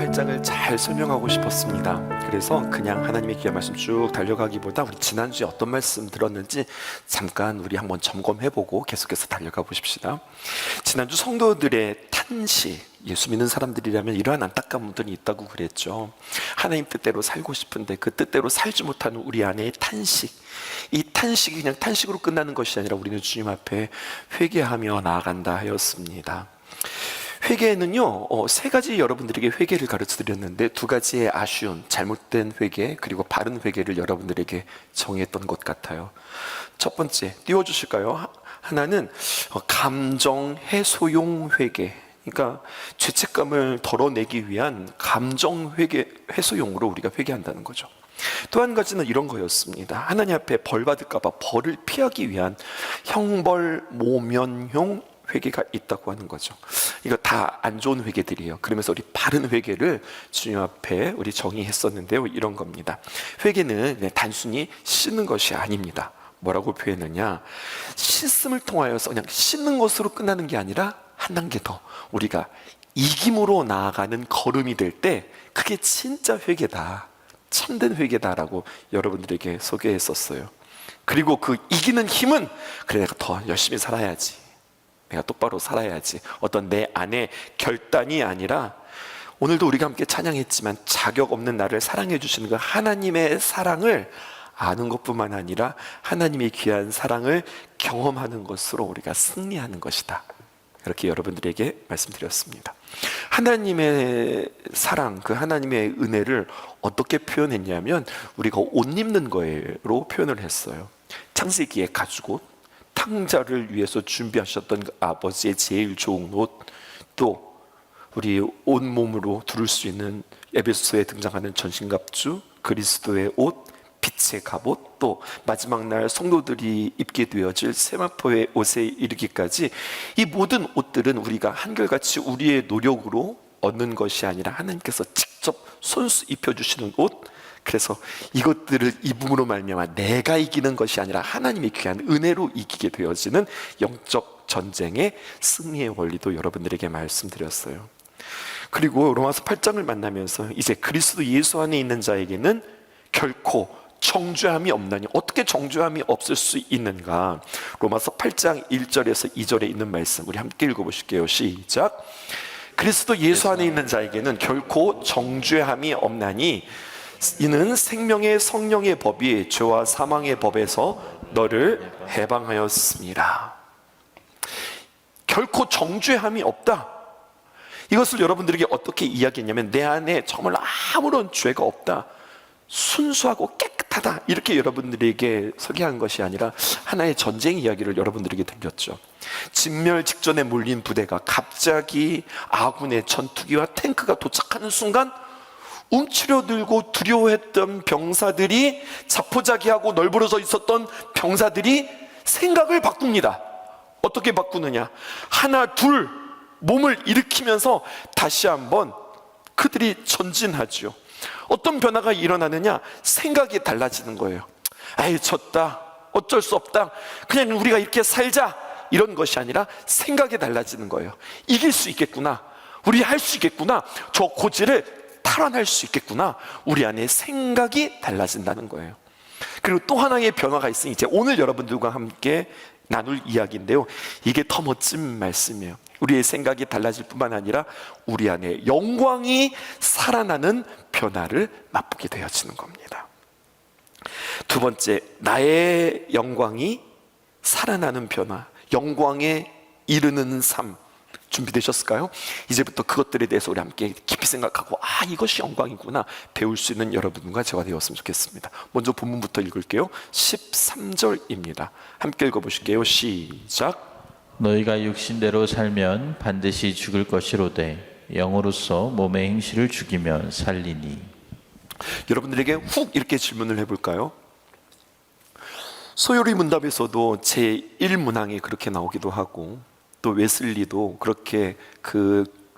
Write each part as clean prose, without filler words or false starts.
8장을 잘 설명하고 싶었습니다. 그래서 그냥 하나님의 귀한 말씀 쭉 달려가기보다 우리 지난주에 어떤 말씀 들었는지 잠깐 우리 한번 점검해보고 계속해서 달려가 보십시다. 지난주 성도들의 탄식, 예수 믿는 사람들이라면 이러한 안타까운 분들이 있다고 그랬죠. 하나님 뜻대로 살고 싶은데 그 뜻대로 살지 못하는 우리 안의 탄식, 이 탄식이 그냥 탄식으로 끝나는 것이 아니라 우리는 주님 앞에 회개하며 나아간다 하였습니다. 회개는요, 세 가지 여러분들에게 회개를 가르쳐 드렸는데 두 가지의 아쉬운 잘못된 회개 그리고 바른 회개를 여러분들에게 정했던 것 같아요. 첫 번째 띄워주실까요? 하나는 감정 해소용 회개, 그러니까 죄책감을 덜어내기 위한 감정 회개 해소용으로 우리가 회개한다는 거죠. 또 한 가지는 이런 거였습니다. 하나님 앞에 벌 받을까 봐 벌을 피하기 위한 형벌 모면용 회개가 있다고 하는 거죠. 이거 다 안 좋은 회개들이에요. 그러면서 우리 바른 회개를 주님 앞에 우리 정의했었는데요, 이런 겁니다. 회개는 그냥 단순히 씻는 것이 아닙니다. 뭐라고 표현했느냐, 씻음을 통하여서 그냥 씻는 것으로 끝나는 게 아니라 한 단계 더 우리가 이김으로 나아가는 걸음이 될 때 그게 진짜 회개다, 참된 회개다라고 여러분들에게 소개했었어요. 그리고 그 이기는 힘은 그래, 내가 더 열심히 살아야지, 내가 똑바로 살아야지, 어떤 내 안의 결단이 아니라 오늘도 우리가 함께 찬양했지만 자격 없는 나를 사랑해 주시는 그 하나님의 사랑을 아는 것뿐만 아니라 하나님의 귀한 사랑을 경험하는 것으로 우리가 승리하는 것이다, 이렇게 여러분들에게 말씀드렸습니다. 하나님의 사랑, 그 하나님의 은혜를 어떻게 표현했냐면 우리가 옷 입는 거로 표현을 했어요. 창세기에 가죽옷, 탕자를 위해서 준비하셨던 그 아버지의 제일 좋은 옷, 또 우리 온몸으로 두를 수 있는 에베소서에 등장하는 전신갑주, 그리스도의 옷, 빛의 갑옷, 또 마지막 날 성도들이 입게 되어질 세마포의 옷에 이르기까지 이 모든 옷들은 우리가 한결같이 우리의 노력으로 얻는 것이 아니라 하나님께서 직접 손수 입혀주시는 옷, 그래서 이것들을 입음으로 말미암아 내가 이기는 것이 아니라 하나님의 귀한 은혜로 이기게 되어지는 영적 전쟁의 승리의 원리도 여러분들에게 말씀드렸어요. 그리고 로마서 8장을 만나면서 이제 그리스도 예수 안에 있는 자에게는 결코 정죄함이 없나니, 어떻게 정죄함이 없을 수 있는가? 로마서 8장 1절에서 2절에 있는 말씀 우리 함께 읽어보실게요. 시작. 그리스도 예수 안에 있는 자에게는 결코 정죄함이 없나니 이는 생명의 성령의 법이 죄와 사망의 법에서 너를 해방하였습니다. 결코 정죄함이 없다. 이것을 여러분들에게 어떻게 이야기했냐면 내 안에 정말 아무런 죄가 없다, 순수하고 깨끗하다, 이렇게 여러분들에게 소개한 것이 아니라 하나의 전쟁 이야기를 여러분들에게 들렸죠. 진멸 직전에 몰린 부대가 갑자기 아군의 전투기와 탱크가 도착하는 순간 움츠려들고 두려워했던 병사들이, 자포자기하고 널브러져 있었던 병사들이 생각을 바꿉니다. 어떻게 바꾸느냐, 하나 둘 몸을 일으키면서 다시 한번 그들이 전진하죠. 어떤 변화가 일어나느냐, 생각이 달라지는 거예요. 아이, 졌다, 어쩔 수 없다, 그냥 우리가 이렇게 살자, 이런 것이 아니라 생각이 달라지는 거예요. 이길 수 있겠구나, 우리 할 수 있겠구나, 저 고지를 탈환할 수 있겠구나, 우리 안에 생각이 달라진다는 거예요. 그리고 또 하나의 변화가 있으니 이제 오늘 여러분들과 함께 나눌 이야기인데요, 이게 더 멋진 말씀이에요. 우리의 생각이 달라질 뿐만 아니라 우리 안에 영광이 살아나는 변화를 맛보게 되어지는 겁니다. 두 번째, 나의 영광이 살아나는 변화, 영광에 이르는 삶, 준비되셨을까요? 이제부터 그것들에 대해서 우리 함께 깊이 생각하고 이것이 영광이구나 배울 수 있는 여러분과 제가 되었으면 좋겠습니다. 먼저 본문부터 읽을게요. 13절입니다. 함께 읽어보실게요. 시작. 너희가 육신대로 살면 반드시 죽을 것이로되 영으로서 몸의 행실을 죽이면 살리니. 여러분들에게 훅 이렇게 질문을 해볼까요? 소요리 문답에서도 제1문항에 그렇게 나오기도 하고 또 웨슬리도 그렇게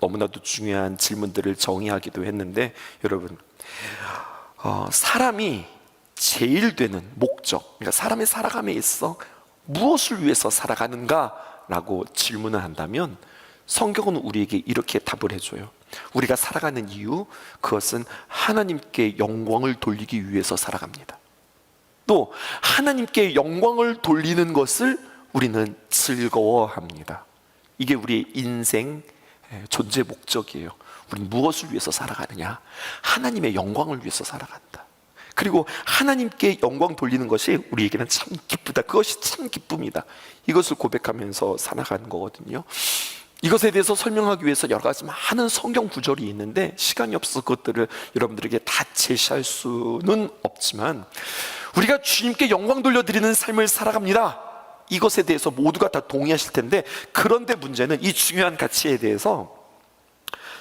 너무나도 중요한 질문들을 정의하기도 했는데, 여러분, 사람이 제일 되는 목적, 그러니까 사람의 살아감에 있어 무엇을 위해서 살아가는가 라고 질문을 한다면 성경은 우리에게 이렇게 답을 해줘요. 우리가 살아가는 이유, 그것은 하나님께 영광을 돌리기 위해서 살아갑니다. 또 하나님께 영광을 돌리는 것을 우리는 즐거워합니다. 이게 우리의 인생 존재 목적이에요. 우리는 무엇을 위해서 살아가느냐? 하나님의 영광을 위해서 살아간다. 그리고 하나님께 영광 돌리는 것이 우리에게는 참 기쁘다. 그것이 참 기쁨이다. 이것을 고백하면서 살아가는 거거든요. 이것에 대해서 설명하기 위해서 여러 가지 많은 성경 구절이 있는데 시간이 없어서 그것들을 여러분들에게 다 제시할 수는 없지만, 우리가 주님께 영광 돌려드리는 삶을 살아갑니다. 이것에 대해서 모두가 다 동의하실 텐데, 그런데 문제는 이 중요한 가치에 대해서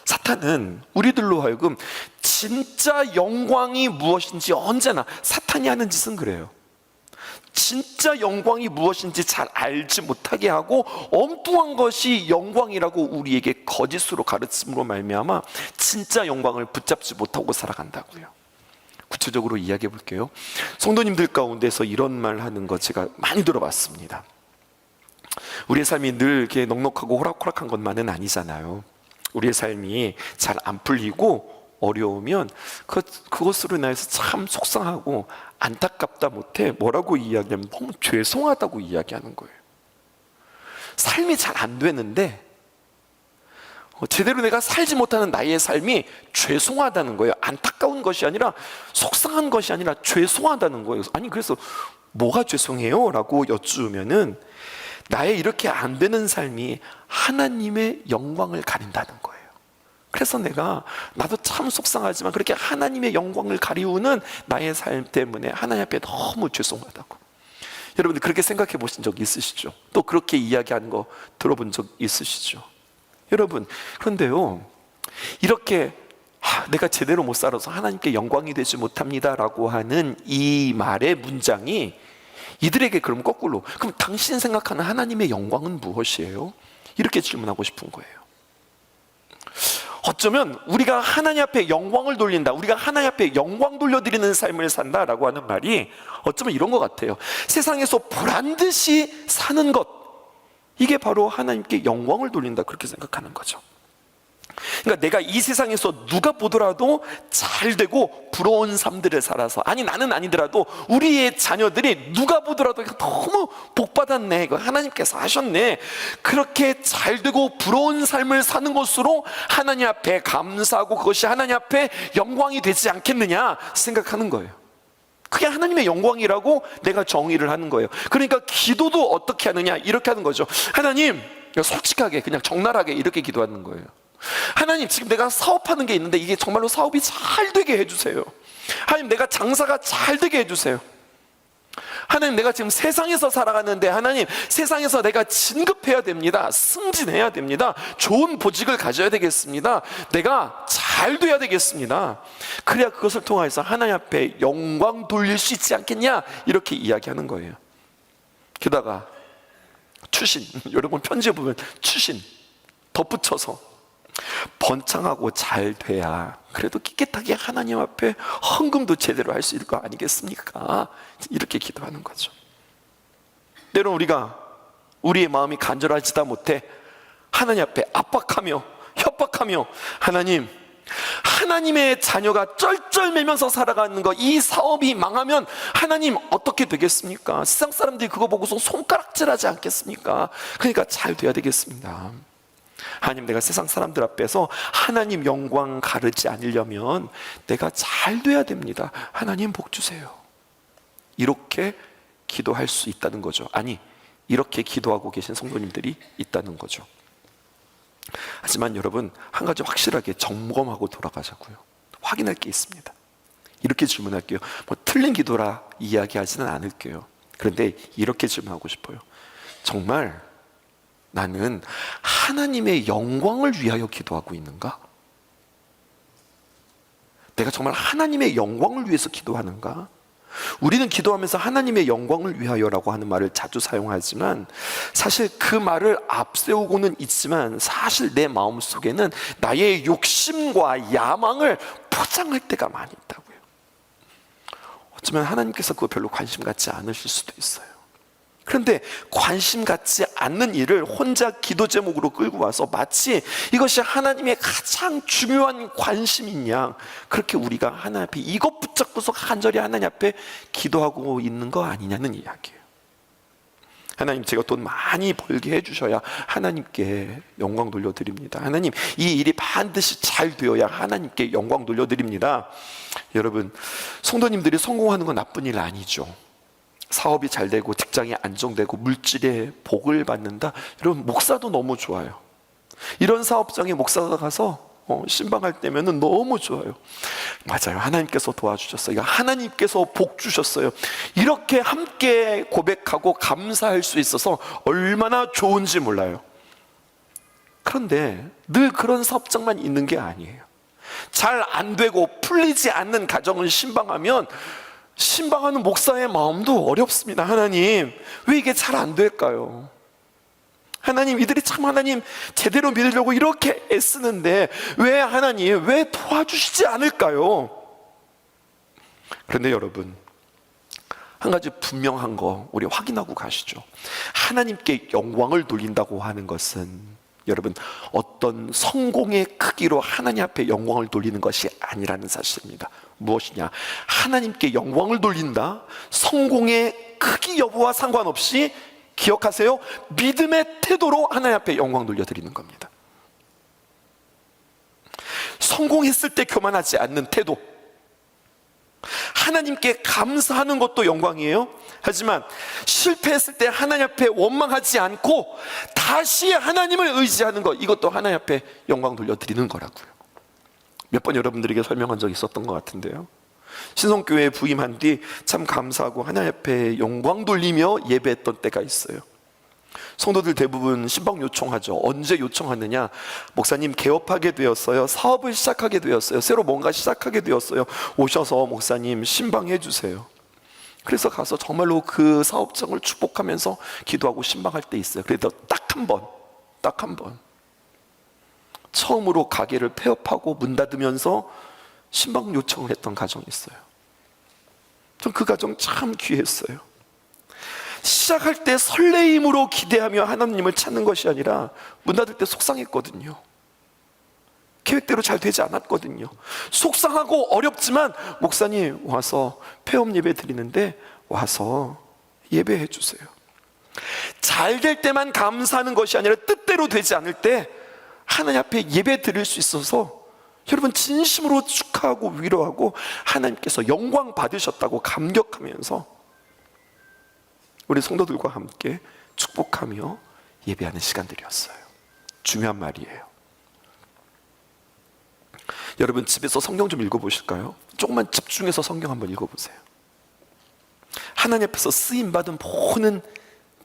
사탄은 우리들로 하여금 진짜 영광이 무엇인지 언제나 사탄이 하는 짓은 그래요. 진짜 영광이 무엇인지 잘 알지 못하게 하고 엉뚱한 것이 영광이라고 우리에게 거짓으로 가르침으로 말미암아 진짜 영광을 붙잡지 못하고 살아간다고요. 구체적으로 이야기해 볼게요. 성도님들 가운데서 이런 말 하는 거 제가 많이 들어봤습니다. 우리의 삶이 늘 이렇게 넉넉하고 호락호락한 것만은 아니잖아요. 우리의 삶이 잘 안 풀리고 어려우면 그것으로 인해서 참 속상하고 안타깝다 못해 뭐라고 이야기하면 너무 죄송하다고 이야기하는 거예요. 삶이 잘 안 되는데 제대로 내가 살지 못하는 나의 삶이 죄송하다는 거예요. 안타까운 것이 아니라, 속상한 것이 아니라 죄송하다는 거예요. 아니, 그래서 뭐가 죄송해요? 라고 여쭈면은 나의 이렇게 안 되는 삶이 하나님의 영광을 가린다는 거예요. 그래서 나도 참 속상하지만 그렇게 하나님의 영광을 가리우는 나의 삶 때문에 하나님 앞에 너무 죄송하다고. 여러분들 그렇게 생각해 보신 적 있으시죠? 또 그렇게 이야기하는 거 들어본 적 있으시죠? 여러분, 그런데요, 이렇게 내가 제대로 못 살아서 하나님께 영광이 되지 못합니다 라고 하는 이 말의 문장이 이들에게 그럼 거꾸로, 그럼 당신 생각하는 하나님의 영광은 무엇이에요? 이렇게 질문하고 싶은 거예요. 어쩌면 우리가 하나님 앞에 영광을 돌린다, 우리가 하나님 앞에 영광 돌려드리는 삶을 산다라고 하는 말이 어쩌면 이런 것 같아요. 세상에서 보란듯이 사는 것, 이게 바로 하나님께 영광을 돌린다, 그렇게 생각하는 거죠. 그러니까 내가 이 세상에서 누가 보더라도 잘 되고 부러운 삶들을 살아서, 아니 나는 아니더라도 우리의 자녀들이 누가 보더라도 너무 복받았네, 이거 하나님께서 하셨네, 그렇게 잘 되고 부러운 삶을 사는 것으로 하나님 앞에 감사하고 그것이 하나님 앞에 영광이 되지 않겠느냐 생각하는 거예요. 그게 하나님의 영광이라고 내가 정의를 하는 거예요. 그러니까 기도도 어떻게 하느냐, 이렇게 하는 거죠. 하나님, 솔직하게 그냥 적나라하게 이렇게 기도하는 거예요. 하나님, 지금 내가 사업하는 게 있는데 이게 정말로 사업이 잘 되게 해주세요. 하나님, 내가 장사가 잘 되게 해주세요. 하나님, 내가 지금 세상에서 살아가는데 하나님, 세상에서 내가 진급해야 됩니다. 승진해야 됩니다. 좋은 보직을 가져야 되겠습니다. 내가 잘 돼야 되겠습니다. 그래야 그것을 통해서 하나님 앞에 영광 돌릴 수 있지 않겠냐, 이렇게 이야기하는 거예요. 게다가 추신, 여러분 편지에 보면 추신 덧붙여서 번창하고 잘 돼야 그래도 깨끗하게 하나님 앞에 헌금도 제대로 할 수 있을 거 아니겠습니까? 이렇게 기도하는 거죠. 때론 우리가 우리의 마음이 간절하지도 못해 하나님 앞에 압박하며 협박하며, 하나님, 하나님의 자녀가 쩔쩔매면서 살아가는 거, 이 사업이 망하면 하나님 어떻게 되겠습니까? 세상 사람들이 그거 보고서 손가락질하지 않겠습니까? 그러니까 잘 돼야 되겠습니다. 하나님, 내가 세상 사람들 앞에서 하나님 영광 가르지 않으려면 내가 잘 돼야 됩니다. 하나님 복 주세요. 이렇게 기도할 수 있다는 거죠. 아니, 이렇게 기도하고 계신 성도님들이 있다는 거죠. 하지만 여러분, 한 가지 확실하게 점검하고 돌아가자고요. 확인할 게 있습니다. 이렇게 질문할게요. 뭐 틀린 기도라 이야기하지는 않을게요. 그런데 이렇게 질문하고 싶어요. 정말 나는 하나님의 영광을 위하여 기도하고 있는가? 내가 정말 하나님의 영광을 위해서 기도하는가? 우리는 기도하면서 하나님의 영광을 위하여라고 하는 말을 자주 사용하지만 사실 그 말을 앞세우고는 있지만 사실 내 마음속에는 나의 욕심과 야망을 포장할 때가 많이 있다고요. 어쩌면 하나님께서 그거 별로 관심 갖지 않으실 수도 있어요. 그런데 관심 갖지 않는 일을 혼자 기도 제목으로 끌고 와서 마치 이것이 하나님의 가장 중요한 관심인 양, 그렇게 우리가 하나님 앞에 이것 붙잡고서 간절히 하나님 앞에 기도하고 있는 거 아니냐는 이야기예요. 하나님, 제가 돈 많이 벌게 해주셔야 하나님께 영광 돌려드립니다. 하나님, 이 일이 반드시 잘 되어야 하나님께 영광 돌려드립니다. 여러분, 성도님들이 성공하는 건 나쁜 일 아니죠. 사업이 잘 되고 직장이 안정되고 물질의 복을 받는다, 여러분, 목사도 너무 좋아요. 이런 사업장에 목사가 가서 신방할 때면은 너무 좋아요. 맞아요, 하나님께서 도와주셨어요. 하나님께서 복 주셨어요. 이렇게 함께 고백하고 감사할 수 있어서 얼마나 좋은지 몰라요. 그런데 늘 그런 사업장만 있는 게 아니에요. 잘 안 되고 풀리지 않는 가정을 신방하면 신방하는 목사의 마음도 어렵습니다. 하나님, 왜 이게 잘 안 될까요? 하나님, 이들이 참 하나님 제대로 믿으려고 이렇게 애쓰는데 왜 하나님, 왜 도와주시지 않을까요? 그런데 여러분, 한 가지 분명한 거 우리 확인하고 가시죠. 하나님께 영광을 돌린다고 하는 것은 여러분, 어떤 성공의 크기로 하나님 앞에 영광을 돌리는 것이 아니라는 사실입니다. 무엇이냐? 하나님께 영광을 돌린다, 성공의 크기 여부와 상관없이 기억하세요, 믿음의 태도로 하나님 앞에 영광 돌려드리는 겁니다. 성공했을 때 교만하지 않는 태도, 하나님께 감사하는 것도 영광이에요. 하지만 실패했을 때 하나님 앞에 원망하지 않고 다시 하나님을 의지하는 것, 이것도 하나님 앞에 영광 돌려드리는 거라고요. 몇 번 여러분들에게 설명한 적이 있었던 것 같은데요, 신성교회에 부임한 뒤 참 감사하고 하나님 앞에 영광 돌리며 예배했던 때가 있어요. 성도들 대부분 신방 요청하죠. 언제 요청하느냐? 목사님, 개업하게 되었어요, 사업을 시작하게 되었어요, 새로 뭔가 시작하게 되었어요, 오셔서 목사님 신방해 주세요. 그래서 가서 정말로 그 사업장을 축복하면서 기도하고 신방할 때 있어요. 그래도 딱 한 번 처음으로 가게를 폐업하고 문 닫으면서 신방 요청을 했던 가정이 있어요. 전 그 가정 참 귀했어요. 시작할 때 설레임으로 기대하며 하나님을 찾는 것이 아니라 문 닫을 때 속상했거든요. 계획대로 잘 되지 않았거든요. 속상하고 어렵지만 목사님, 와서 폐업 예배 드리는데 와서 예배해 주세요. 잘 될 때만 감사하는 것이 아니라 뜻대로 되지 않을 때 하나님 앞에 예배 드릴 수 있어서 여러분, 진심으로 축하하고 위로하고 하나님께서 영광 받으셨다고 감격하면서 우리 성도들과 함께 축복하며 예배하는 시간들이었어요. 중요한 말이에요. 여러분, 집에서 성경 좀 읽어보실까요? 조금만 집중해서 성경 한번 읽어보세요. 하나님 앞에서 쓰임받은 모든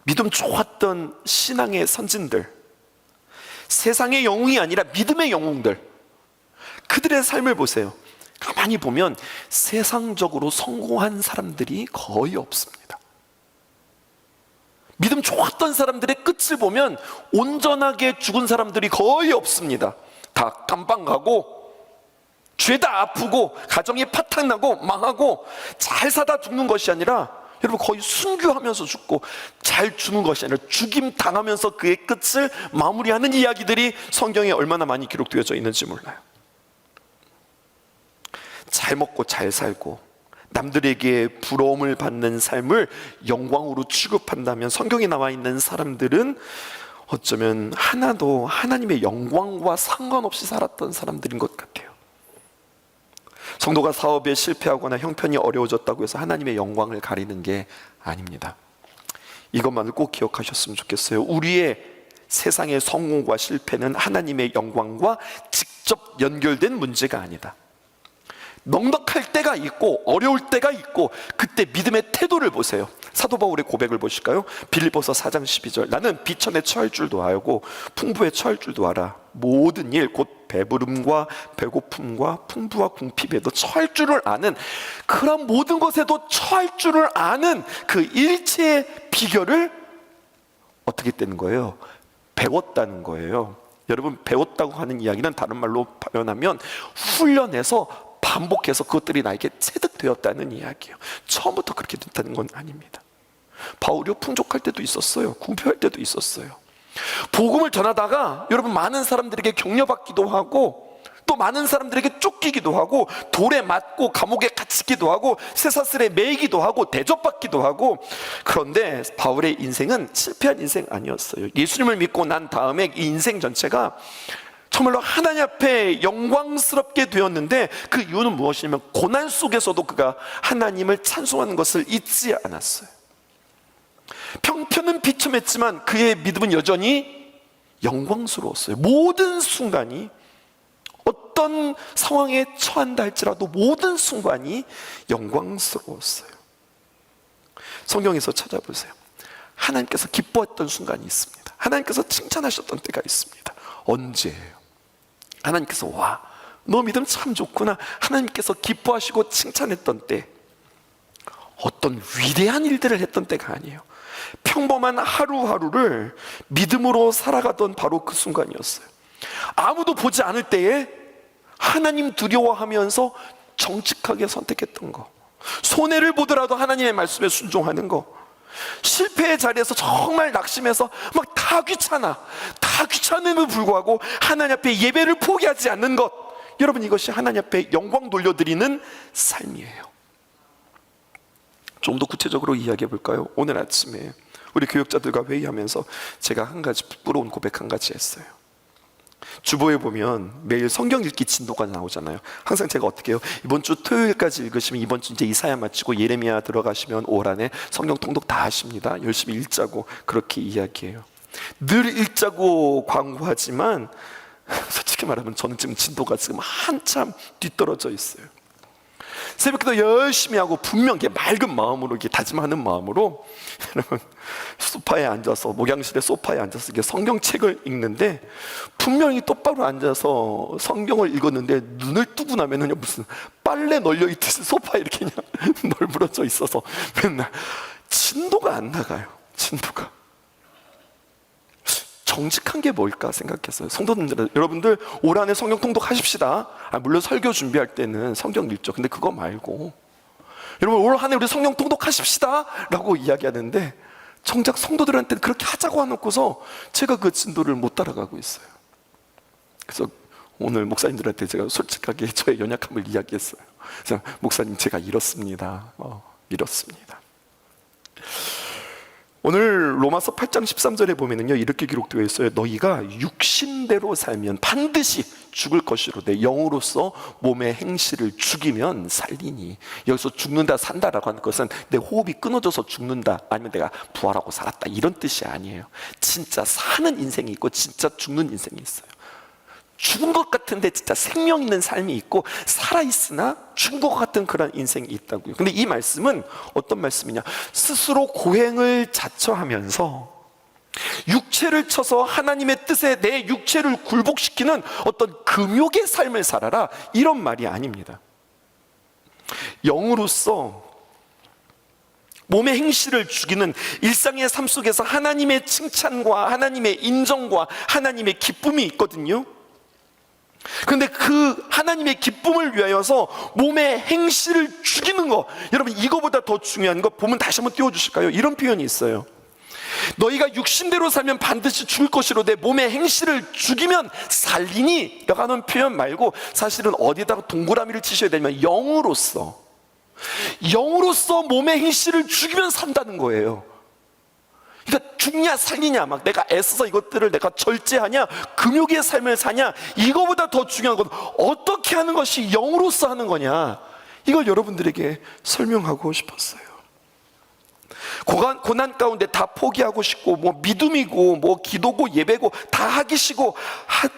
믿음 좋았던 신앙의 선진들, 세상의 영웅이 아니라 믿음의 영웅들, 그들의 삶을 보세요. 가만히 보면 세상적으로 성공한 사람들이 거의 없습니다. 믿음 좋았던 사람들의 끝을 보면 온전하게 죽은 사람들이 거의 없습니다. 다 감방 가고, 죄다 아프고, 가정이 파탄나고 망하고, 잘 사다 죽는 것이 아니라 여러분, 거의 순교하면서 죽고, 잘 죽는 것이 아니라 죽임 당하면서 그의 끝을 마무리하는 이야기들이 성경에 얼마나 많이 기록되어져 있는지 몰라요. 잘 먹고 잘 살고 남들에게 부러움을 받는 삶을 영광으로 취급한다면 성경에 나와 있는 사람들은 어쩌면 하나도 하나님의 영광과 상관없이 살았던 사람들인 것 같아요. 성도가 사업에 실패하거나 형편이 어려워졌다고 해서 하나님의 영광을 가리는 게 아닙니다. 이것만을 꼭 기억하셨으면 좋겠어요. 우리의 세상의 성공과 실패는 하나님의 영광과 직접 연결된 문제가 아니다. 넉넉할 때가 있고 어려울 때가 있고, 그때 믿음의 태도를 보세요. 사도 바울의 고백을 보실까요? 빌립보서 4장 12절, 나는 비천에 처할 줄도 알고 풍부에 처할 줄도 알아. 모든 일 곧 배부름과 배고픔과 풍부와 궁핍에도 처할 줄을 아는, 그런 모든 것에도 처할 줄을 아는 그 일체의 비결을 어떻게 되는 거예요? 배웠다는 거예요. 여러분, 배웠다고 하는 이야기는 다른 말로 표현하면 훈련해서 반복해서 그것들이 나에게 체득되었다는 이야기예요. 처음부터 그렇게 됐다는 건 아닙니다. 바울이 풍족할 때도 있었어요. 궁핍할 때도 있었어요. 복음을 전하다가 여러분 많은 사람들에게 격려받기도 하고 또 많은 사람들에게 쫓기기도 하고 돌에 맞고 감옥에 갇히기도 하고 쇠사슬에 매이기도 하고 대접받기도 하고. 그런데 바울의 인생은 실패한 인생 아니었어요. 예수님을 믿고 난 다음에 이 인생 전체가 정말로 하나님 앞에 영광스럽게 되었는데, 그 이유는 무엇이냐면 고난 속에서도 그가 하나님을 찬송하는 것을 잊지 않았어요. 형편은 비참했지만 그의 믿음은 여전히 영광스러웠어요. 모든 순간이, 어떤 상황에 처한다 할지라도 모든 순간이 영광스러웠어요. 성경에서 찾아보세요. 하나님께서 기뻐했던 순간이 있습니다. 하나님께서 칭찬하셨던 때가 있습니다. 언제예요? 하나님께서 와, 너 믿음 참 좋구나, 하나님께서 기뻐하시고 칭찬했던 때, 어떤 위대한 일들을 했던 때가 아니에요. 평범한 하루하루를 믿음으로 살아가던 바로 그 순간이었어요. 아무도 보지 않을 때에 하나님 두려워하면서 정직하게 선택했던 거, 손해를 보더라도 하나님의 말씀에 순종하는 거, 실패의 자리에서 정말 낙심해서 막 다 귀찮음에도 불구하고 하나님 앞에 예배를 포기하지 않는 것, 여러분 이것이 하나님 앞에 영광 돌려드리는 삶이에요. 좀 더 구체적으로 이야기해 볼까요? 오늘 아침에 우리 교역자들과 회의하면서 제가 한 가지 부끄러운 고백 한 가지 했어요. 주보에 보면 매일 성경 읽기 진도가 나오잖아요. 항상 제가 어떻게 해요? 이번 주 토요일까지 읽으시면 이번 주 이제 이사야 마치고 예레미야 들어가시면 올 한해 성경 통독 다 하십니다. 열심히 읽자고 그렇게 이야기해요. 늘 읽자고 광고하지만 솔직히 말하면 저는 지금 진도가 지금 한참 뒤떨어져 있어요. 새벽기도 열심히 하고 분명 맑은 마음으로 이렇게 다짐하는 마음으로 여러분 소파에 앉아서, 목양실의 소파에 앉아서 이게 성경책을 읽는데, 분명히 똑바로 앉아서 성경을 읽었는데 눈을 뜨고 나면은 무슨 빨래 널려 있듯이 소파에 이렇게 그냥 널브러져 있어서 맨날 진도가 안 나가요. 진도가. 정직한 게 뭘까 생각했어요. 성도님들, 여러분들 올 한해 성경 통독하십시다. 물론 설교 준비할 때는 성경 읽죠. 근데 그거 말고 여러분 올 한해 우리 성경 통독하십시다 라고 이야기하는데, 정작 성도들한테는 그렇게 하자고 해놓고서 제가 그 진도를 못 따라가고 있어요. 그래서 오늘 목사님들한테 제가 솔직하게 저의 연약함을 이야기했어요. 그래서 목사님, 제가 이렇습니다. 이렇습니다. 오늘 로마서 8장 13절에 보면은요, 이렇게 기록되어 있어요. 너희가 육신대로 살면 반드시 죽을 것이로되 영으로서 몸의 행실을 죽이면 살리니. 여기서 죽는다 산다라고 하는 것은 내 호흡이 끊어져서 죽는다, 아니면 내가 부활하고 살았다, 이런 뜻이 아니에요. 진짜 사는 인생이 있고 진짜 죽는 인생이 있어요. 죽은 것 같은데 진짜 생명 있는 삶이 있고, 살아있으나 죽은 것 같은 그런 인생이 있다고요. 근데 이 말씀은 어떤 말씀이냐, 스스로 고행을 자처하면서 육체를 쳐서 하나님의 뜻에 내 육체를 굴복시키는 어떤 금욕의 삶을 살아라, 이런 말이 아닙니다. 영으로서 몸의 행실을 죽이는 일상의 삶 속에서 하나님의 칭찬과 하나님의 인정과 하나님의 기쁨이 있거든요. 그런데 그 하나님의 기쁨을 위하여서 몸의 행실을 죽이는 거, 여러분 이거보다 더 중요한 거 보면 다시 한번 띄워주실까요? 이런 표현이 있어요. 너희가 육신대로 살면 반드시 죽을 것이로되 몸의 행실을 죽이면 살리니 라고 하는 표현 말고, 사실은 어디다가 동그라미를 치셔야 되면 영으로서 몸의 행실을 죽이면 산다는 거예요. 그러니까 죽냐 살리냐, 막 내가 애써서 이것들을 내가 절제하냐, 금욕의 삶을 사냐, 이거보다 더 중요한 건 어떻게 하는 것이 영으로서 하는 거냐, 이걸 여러분들에게 설명하고 싶었어요. 고난 가운데 다 포기하고 싶고, 뭐 믿음이고 뭐 기도고 예배고 다 하기 싫고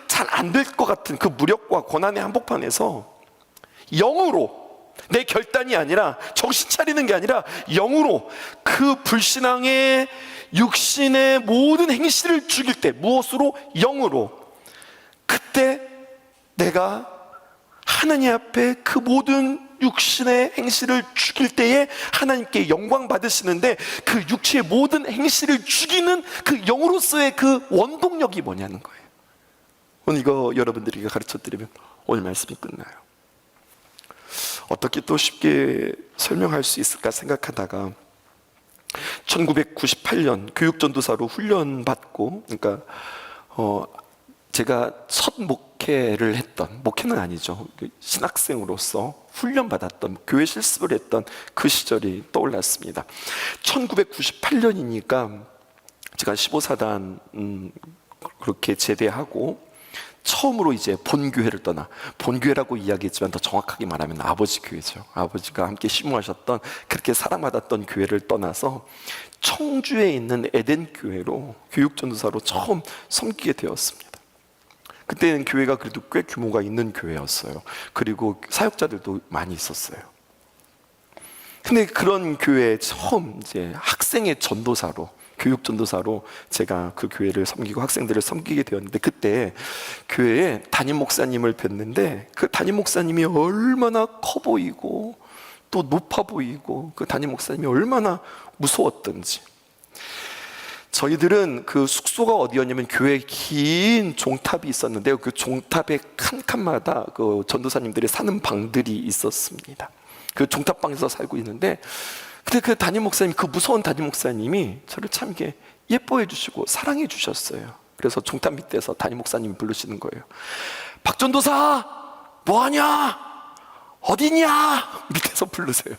잘 안 될 것 같은 그 무력과 고난의 한복판에서 영으로, 내 결단이 아니라, 정신 차리는 게 아니라 영으로 그 불신앙의 육신의 모든 행실을 죽일 때, 무엇으로? 영으로. 그때 내가 하나님 앞에 그 모든 육신의 행실을 죽일 때에 하나님께 영광 받으시는데, 그 육체의 모든 행실을 죽이는 그 영으로서의 그 원동력이 뭐냐는 거예요. 오늘 이거 여러분들에게 가르쳐 드리면 오늘 말씀이 끝나요. 어떻게 또 쉽게 설명할 수 있을까 생각하다가 1998년 교육전도사로 훈련받고, 그러니까 제가 첫 목회를 했던, 목회는 아니죠, 신학생으로서 훈련받았던, 교회 실습을 했던 그 시절이 떠올랐습니다. 1998년이니까 제가 15사단 그렇게 제대하고 처음으로 이제 본교회를 떠나, 본교회라고 이야기했지만 더 정확하게 말하면 아버지 교회죠. 아버지가 함께 심무하셨던, 그렇게 사랑받았던 교회를 떠나서 청주에 있는 에덴 교회로 교육전도사로 처음 섬기게 되었습니다. 그때는 교회가 그래도 꽤 규모가 있는 교회였어요. 그리고 사역자들도 많이 있었어요. 근데 그런 교회에 처음 이제 학생의 전도사로, 교육 전도사로 제가 그 교회를 섬기고 학생들을 섬기게 되었는데, 그때 교회에 담임 목사님을 뵀는데 그 담임 목사님이 얼마나 커 보이고 또 높아 보이고 그 담임 목사님이 얼마나 무서웠던지. 저희들은 그 숙소가 어디였냐면 교회에 긴 종탑이 있었는데요, 그 종탑의 칸칸마다 그 전도사님들이 사는 방들이 있었습니다. 그 종탑방에서 살고 있는데, 근데 그 담임 목사님, 그 무서운 담임 목사님이 저를 참 이렇게 예뻐해 주시고 사랑해 주셨어요. 그래서 종탑 밑에서 담임 목사님이 부르시는 거예요. 박전도사 뭐하냐, 어디냐, 밑에서 부르세요.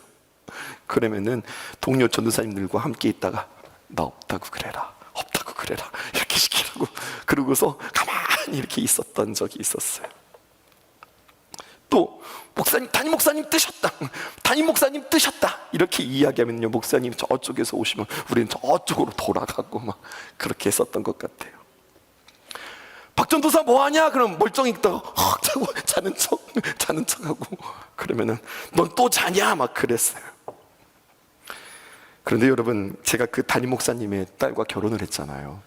그러면은 동료 전도사님들과 함께 있다가 나 없다고 그래라, 없다고 그래라, 이렇게 시키라고 그러고서 가만히 이렇게 있었던 적이 있었어요. 또 목사님, 담임 목사님 뜨셨다, 담임 목사님 뜨셨다, 이렇게 이야기하면요, 목사님 저쪽에서 오시면 우리는 저쪽으로 돌아가고 막 그렇게 했었던 것 같아요. 박전도사 뭐하냐? 그럼 멀쩡히 있다가 자고 자는 척하고 그러면은 넌 또 자냐? 막 그랬어요. 그런데 여러분, 제가 그 담임 목사님의 딸과 결혼을 했잖아요.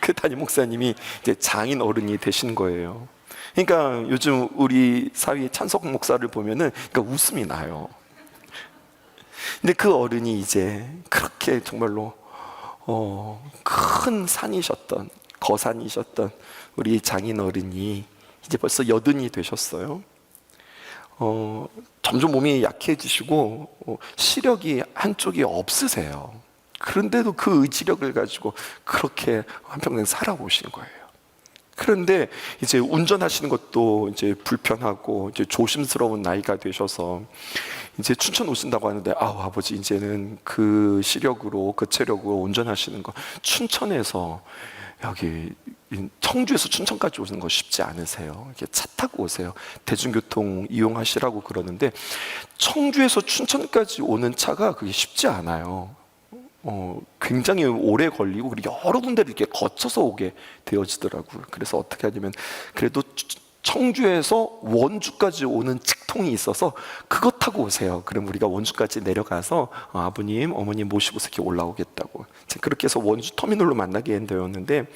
그 담임 목사님이 이제 장인 어른이 되신 거예요. 그러니까 요즘 우리 사회의 찬석 목사를 보면은 그러니까 웃음이 나요. 근데 그 어른이 이제 그렇게 정말로 큰 산이셨던, 거산이셨던 우리 장인 어른이 이제 벌써 80이 되셨어요. 점점 몸이 약해지시고 시력이 한쪽이 없으세요. 그런데도 그 의지력을 가지고 그렇게 한평생 살아오신 거예요. 그런데 이제 운전하시는 것도 이제 불편하고 이제 조심스러운 나이가 되셔서 이제 춘천 오신다고 하는데, 아버지 이제는 그 시력으로, 그 체력으로 운전하시는 거, 춘천에서 여기 청주에서 춘천까지 오는 거 쉽지 않으세요. 이렇게 차 타고 오세요. 대중교통 이용하시라고 그러는데, 청주에서 춘천까지 오는 차가 그게 쉽지 않아요. 굉장히 오래 걸리고, 그리고 여러 군데를 이렇게 거쳐서 오게 되어지더라고요. 그래서 어떻게 하냐면, 그래도 청주에서 원주까지 오는 직통이 있어서 그거 타고 오세요. 그럼 우리가 원주까지 내려가서 아버님, 어머님 모시고서 이렇게 올라오겠다고. 그렇게 해서 원주 터미널로 만나게 되었는데,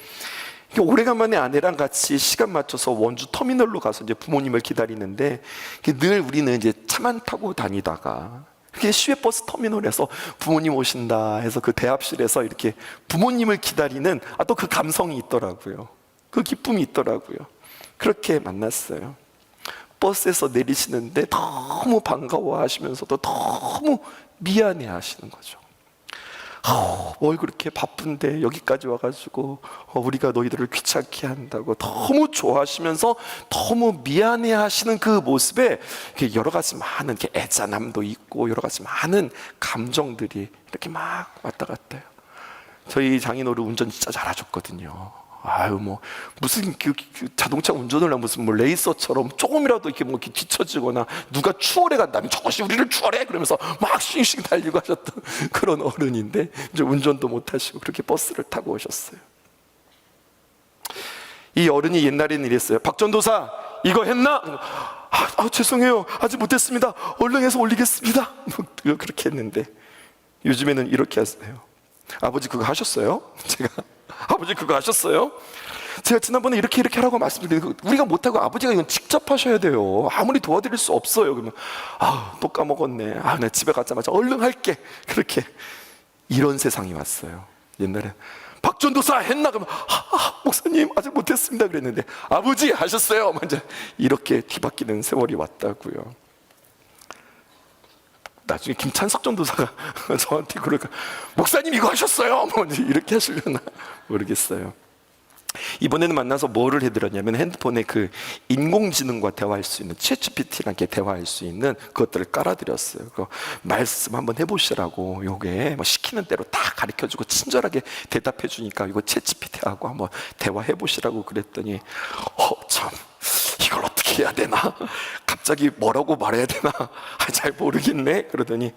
오래간만에 아내랑 같이 시간 맞춰서 원주 터미널로 가서 이제 부모님을 기다리는데, 늘 우리는 이제 차만 타고 다니다가 이렇게 시외버스 터미널에서 부모님 오신다 해서 그 대합실에서 이렇게 부모님을 기다리는 또 그 감성이 있더라고요. 그 기쁨이 있더라고요. 그렇게 만났어요. 버스에서 내리시는데 너무 반가워하시면서도 너무 미안해 하시는 거죠. 뭘 그렇게 바쁜데 여기까지 와가지고 우리가 너희들을 귀찮게 한다고 너무 좋아하시면서 너무 미안해 하시는 그 모습에 여러 가지 많은 애잔함도 있고 여러 가지 많은 감정들이 이렇게 막 왔다 갔다 해요. 저희 장인어른 운전 진짜 잘하셨거든요. 무슨 그 자동차 운전을 하면 무슨 레이서처럼 조금이라도 이렇게 이렇게 뒤처지거나 누가 추월해 간다면 저것이 우리를 추월해 그러면서 막 싱싱 달리고 하셨던 그런 어른인데, 이제 운전도 못 하시고 그렇게 버스를 타고 오셨어요. 이 어른이 옛날에는 이랬어요. 박전도사 이거 했나? 죄송해요, 아직 못했습니다. 얼른 해서 올리겠습니다. 그렇게 했는데, 요즘에는 이렇게 하세요. 아버지 그거 하셨어요? 아버지 그거 하셨어요? 제가 지난번에 이렇게 하라고 말씀드렸는데 우리가 못하고 아버지가 이건 직접 하셔야 돼요. 아무리 도와드릴 수 없어요. 그러면 또 까먹었네. 나 집에 가자마자 얼른 할게. 그렇게 이런 세상이 왔어요. 옛날에 박전도사 했나? 그러면 목사님 아직 못했습니다 그랬는데, 아버지 하셨어요. 먼저 이렇게 뒤바뀌는 세월이 왔다고요. 나중에 김찬석 전도사가 저한테 그럴까, 목사님 이거 하셨어요? 뭐 이렇게 하시려나 모르겠어요. 이번에는 만나서 뭐를 해드렸냐면 핸드폰에 그 인공지능과 대화할 수 있는 챗GPT랑 이렇게 대화할 수 있는 그것들을 깔아드렸어요. 그 말씀 한번 해보시라고, 요게 뭐 시키는 대로 다 가르쳐주고 친절하게 대답해주니까 이거 챗GPT하고 한번 대화해보시라고 그랬더니 참 이걸 어떻게 해야 되나, 갑자기 뭐라고 말해야 되나 잘 모르겠네. 그러더니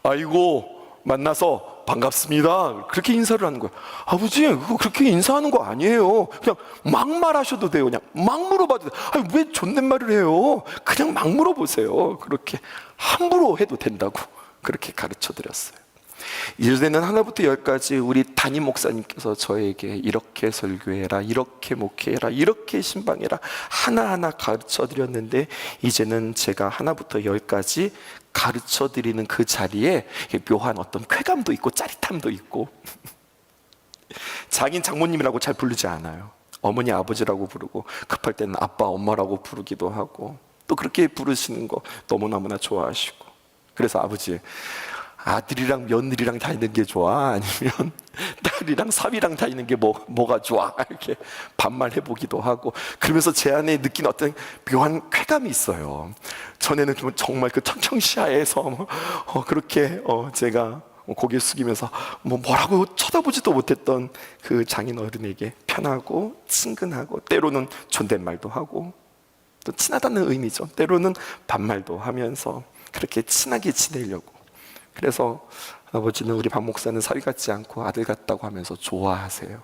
아이고 만나서 반갑습니다 그렇게 인사를 하는 거예요. 아버지 그거 그렇게 인사하는 거 아니에요. 그냥 막 말하셔도 돼요. 그냥 막 물어봐도 돼요. 아니 왜 존댓말을 해요. 그냥 막 물어보세요. 그렇게 함부로 해도 된다고 그렇게 가르쳐 드렸어요. 이제는 하나부터 열까지 우리 담임 목사님께서 저에게 이렇게 설교해라, 이렇게 목회해라, 이렇게 신방해라 하나하나 가르쳐 드렸는데, 이제는 제가 하나부터 열까지 가르쳐 드리는 그 자리에 묘한 어떤 쾌감도 있고 짜릿함도 있고 자긴 장모님이라고 잘 부르지 않아요. 어머니 아버지라고 부르고 급할 때는 아빠 엄마라고 부르기도 하고, 또 그렇게 부르시는 거 너무너무나 좋아하시고. 그래서 아버지, 아들이랑 며느리랑 다니는 게 좋아? 아니면 딸이랑 사위랑 다니는 게 뭐가 좋아? 이렇게 반말해보기도 하고, 그러면서 제 안에 느낀 어떤 묘한 쾌감이 있어요. 전에는 정말 그 청청시야에서 그렇게 제가 고개 숙이면서 뭐라고 쳐다보지도 못했던 그 장인 어른에게 편하고 친근하고, 때로는 존댓말도 하고, 또 친하다는 의미죠. 때로는 반말도 하면서 그렇게 친하게 지내려고. 그래서 아버지는 우리 박 목사는 사위 같지 않고 아들 같다고 하면서 좋아하세요.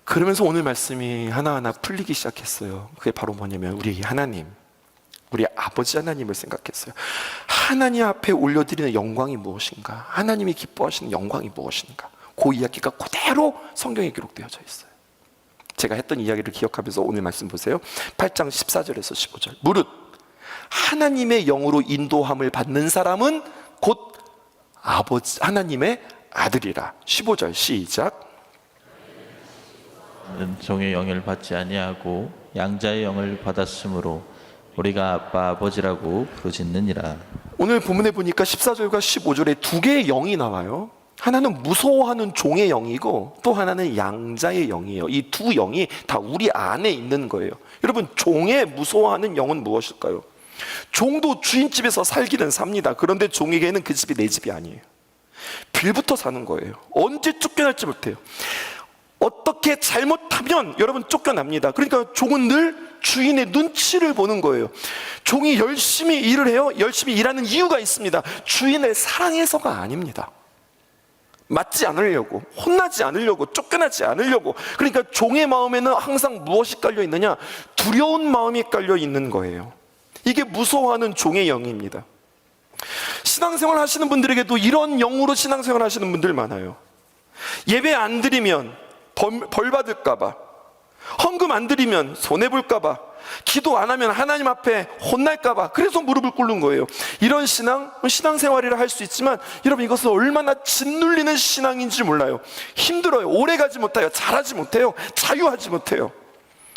그러면서 오늘 말씀이 하나하나 풀리기 시작했어요. 그게 바로 뭐냐면 우리 하나님, 우리 아버지 하나님을 생각했어요. 하나님 앞에 올려드리는 영광이 무엇인가, 하나님이 기뻐하시는 영광이 무엇인가, 그 이야기가 그대로 성경에 기록되어져 있어요. 제가 했던 이야기를 기억하면서 오늘 말씀 보세요. 8장 14절에서 15절. 무릇 하나님의 영으로 인도함을 받는 사람은 곧 아버지 하나님의 아들이라. 15절 시작. 종의 영을 받지 아니하고 양자의 영을 받았으므로 우리가 아빠 아버지라고 부르짖느니라. 오늘 본문에 보니까 14절과 15절에 두 개의 영이 나와요. 하나는 무서워하는 종의 영이고 또 하나는 양자의 영이에요. 이 두 영이 다 우리 안에 있는 거예요. 여러분, 종의 무서워하는 영은 무엇일까요? 종도 주인집에서 살기는 삽니다. 그런데 종에게는 그 집이 내 집이 아니에요. 빌부터 사는 거예요. 언제 쫓겨날지 못해요. 어떻게 잘못하면 여러분 쫓겨납니다. 그러니까 종은 늘 주인의 눈치를 보는 거예요. 종이 열심히 일을 해요. 열심히 일하는 이유가 있습니다. 주인을 사랑해서가 아닙니다. 맞지 않으려고, 혼나지 않으려고, 쫓겨나지 않으려고. 그러니까 종의 마음에는 항상 무엇이 깔려 있느냐? 두려운 마음이 깔려 있는 거예요. 이게 무서워하는 종의 영입니다. 신앙생활 하시는 분들에게도 이런 영으로 신앙생활 하시는 분들 많아요. 예배 안 드리면 벌 받을까봐, 헌금 안 드리면 손해볼까봐, 기도 안 하면 하나님 앞에 혼날까봐, 그래서 무릎을 꿇는 거예요. 이런 신앙생활이라 할 수 있지만 여러분, 이것은 얼마나 짓눌리는 신앙인지 몰라요. 힘들어요. 오래가지 못해요. 잘하지 못해요. 자유하지 못해요.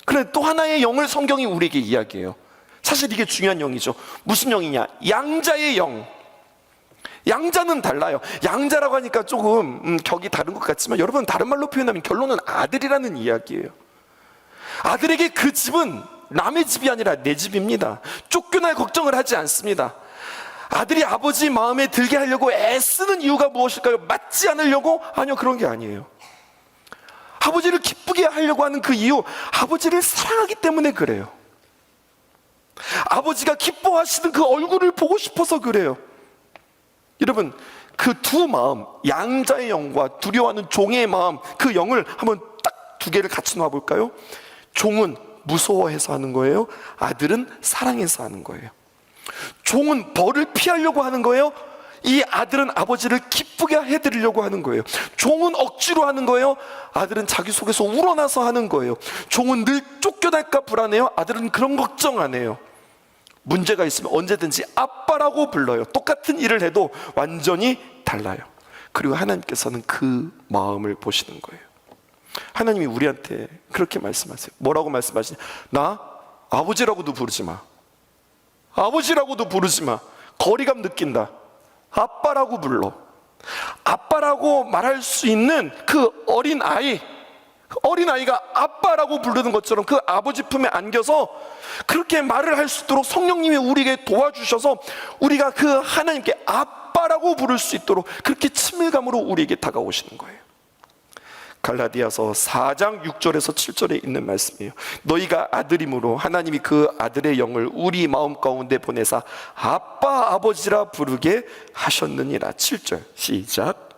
그런데 또 하나의 영을 성경이 우리에게 이야기해요. 사실 이게 중요한 영이죠. 무슨 영이냐? 양자의 영. 양자는 달라요. 양자라고 하니까 조금 격이 다른 것 같지만 여러분, 다른 말로 표현하면 결론은 아들이라는 이야기예요. 아들에게 그 집은 남의 집이 아니라 내 집입니다. 쫓겨날 걱정을 하지 않습니다. 아들이 아버지 마음에 들게 하려고 애쓰는 이유가 무엇일까요? 맞지 않으려고? 아니요, 그런 게 아니에요. 아버지를 기쁘게 하려고 하는 그 이유, 아버지를 사랑하기 때문에 그래요. 아버지가 기뻐하시는 그 얼굴을 보고 싶어서 그래요. 여러분, 그 두 마음, 양자의 영과 두려워하는 종의 마음, 그 영을 한번 딱 두 개를 같이 놔볼까요? 종은 무서워해서 하는 거예요. 아들은 사랑해서 하는 거예요. 종은 벌을 피하려고 하는 거예요. 이 아들은 아버지를 기쁘게 해드리려고 하는 거예요. 종은 억지로 하는 거예요. 아들은 자기 속에서 우러나서 하는 거예요. 종은 늘 쫓겨날까 불안해요. 아들은 그런 걱정 안 해요. 문제가 있으면 언제든지 아빠라고 불러요. 똑같은 일을 해도 완전히 달라요. 그리고 하나님께서는 그 마음을 보시는 거예요. 하나님이 우리한테 그렇게 말씀하세요. 뭐라고 말씀하시냐? 나 아버지라고도 부르지 마. 아버지라고도 부르지 마. 거리감 느낀다. 아빠라고 불러. 아빠라고 말할 수 있는 그 어린아이가 아빠라고 부르는 것처럼 그 아버지 품에 안겨서 그렇게 말을 할 수 있도록 성령님이 우리에게 도와주셔서 우리가 그 하나님께 아빠라고 부를 수 있도록 그렇게 친밀감으로 우리에게 다가오시는 거예요. 갈라디아서 4장 6절에서 7절에 있는 말씀이에요. 너희가 아들임으로 하나님이 그 아들의 영을 우리 마음 가운데 보내사 아빠 아버지라 부르게 하셨느니라. 7절 시작.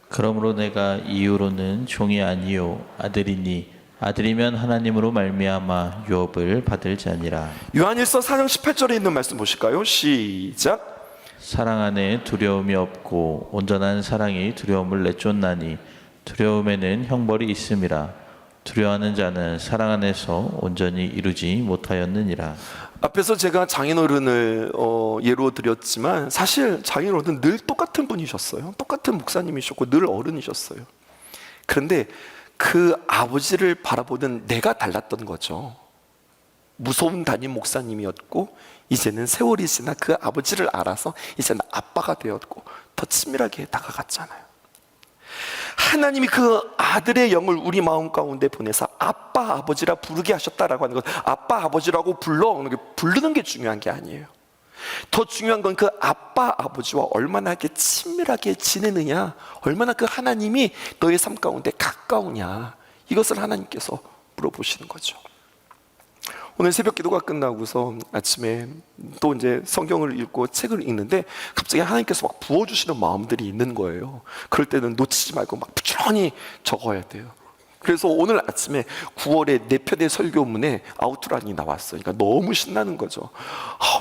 그러므로 내가 이후로는 종이 아니요 아들이니 아들이면 하나님으로 말미암아 유업을 받을 자니라. 요한일서 4장 18절에 있는 말씀 보실까요? 시작. 사랑 안에 두려움이 없고 온전한 사랑이 두려움을 내쫓나니 두려움에는 형벌이 있음이라. 두려워하는 자는 사랑 안에서 온전히 이루지 못하였느니라. 앞에서 제가 장인어른을 예로 드렸지만 사실 장인어른은 늘 똑같은 분이셨어요. 똑같은 목사님이셨고 늘 어른이셨어요. 그런데 그 아버지를 바라보는 내가 달랐던 거죠. 무서운 담임 목사님이었고 이제는 세월이 지나 그 아버지를 알아서 이제는 아빠가 되었고 더 친밀하게 다가갔잖아요. 하나님이 그 아들의 영을 우리 마음 가운데 보내서 아빠 아버지라 부르게 하셨다라고 하는 것, 아빠 아버지라고 부르는 게 중요한 게 아니에요. 더 중요한 건 그 아빠 아버지와 얼마나 친밀하게 지내느냐, 얼마나 그 하나님이 너의 삶 가운데 가까우냐, 이것을 하나님께서 물어보시는 거죠. 오늘 새벽 기도가 끝나고서 아침에 또 이제 성경을 읽고 책을 읽는데 갑자기 하나님께서 막 부어주시는 마음들이 있는 거예요. 그럴 때는 놓치지 말고 막 부지런히 적어야 돼요. 그래서 오늘 아침에 9월에 내 편의 설교문에 아우트라인이 나왔어요. 그러니까 너무 신나는 거죠.